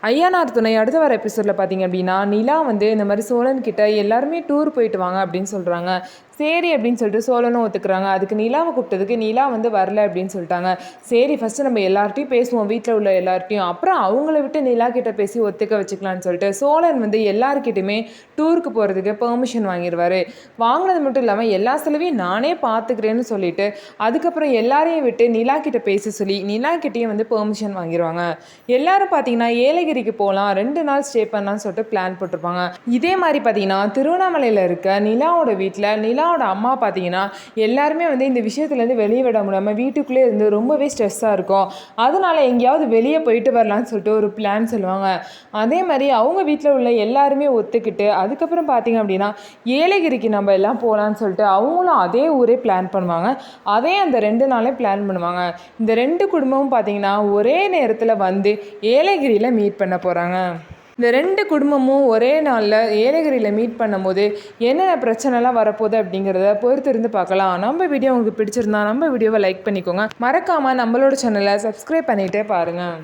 ஐயனார் துணை அடுத்த வர எபிசோடில் பார்த்தீங்க அப்படின்னா நிலா வந்து இந்த மாதிரி சோழன் கிட்ட எல்லாருமே டூர் போயிட்டு வாங்க அப்படின்னு சொல்கிறாங்க. சரி அப்படின்னு சொல்லிட்டு சோழனும் ஒத்துக்கிறாங்க. அதுக்கு நிலாவை கூப்பிட்டதுக்கு நிலா வந்து வரல அப்படின்னு சொல்லிட்டாங்க. சரி ஃபஸ்ட்டு நம்ம எல்லார்ட்டையும் பேசுவோம், வீட்டில் உள்ள எல்லார்ட்டையும், அப்புறம் அவங்கள விட்டு நிலா கிட்ட பேசி ஒத்துக்க வச்சுக்கலான்னு சொல்லிட்டு சோழன் வந்து எல்லாருக்கிட்டையுமே டூருக்கு போகிறதுக்கு பெர்மிஷன் வாங்கிடுவார். வாங்கினது மட்டும் இல்லாமல் எல்லா செலவையும் நானே பார்த்துக்கிறேன்னு சொல்லிட்டு அதுக்கப்புறம் எல்லாரையும் விட்டு நிலா கிட்ட பேச சொல்லி நிலா கிட்டேயும் வந்து பெர்மிஷன் வாங்கிடுவாங்க. எல்லாரும் பார்த்தீங்கன்னா ஏலகிரிக்கு போகலாம், 2 நாள் ஸ்டே பண்ணலாம்னு சொல்லிட்டு பிளான் போட்டிருப்பாங்க. இதே மாதிரி பார்த்தீங்கன்னா திருவண்ணாமலையில் இருக்க நிலாவோட வீட்டில் நிலாவோட அம்மா பார்த்தீங்கன்னா எல்லாருமே வந்து இந்த விஷயத்துலேருந்து வெளியே விட முடியாமல் வீட்டுக்குள்ளே இருந்து ரொம்பவே ஸ்ட்ரெஸ்ஸாக இருக்கும். அதனால எங்கேயாவது வெளியே போயிட்டு வரலான்னு சொல்லிட்டு ஒரு பிளான் சொல்லுவாங்க. அதே மாதிரி அவங்க வீட்டில் உள்ள எல்லாருமே ஒத்துக்கிட்டு அதுக்கப்புறம் பார்த்தீங்க அப்படின்னா ஏலகிரிக்கு நம்ம எல்லாம் போகலான்னு சொல்லிட்டு அவங்களும் அதே ஊரே பிளான் பண்ணுவாங்க. அதே அந்த 2 நாளே பிளான் பண்ணுவாங்க. இந்த 2 குடும்பமும் பார்த்தீங்கன்னா ஒரே நேரத்தில் வந்து ஏலகிரியில் மீட் பண்ண போகிறாங்க. இந்த 2 குடும்பமும் ஒரே நாளில் ஏலகிரியில் மீட் பண்ணும்போது என்னென்ன பிரச்சனைலாம் வரப்போகுது அப்படிங்கிறத பொறுத்திருந்து பார்க்கலாம். நம்ம வீடியோ உங்களுக்கு பிடிச்சிருந்தா நம்ம வீடியோவை லைக் பண்ணிக்கோங்க. மறக்காமல் நம்மளோட சேனலை சப்ஸ்கிரைப் பண்ணிகிட்டே பாருங்கள்.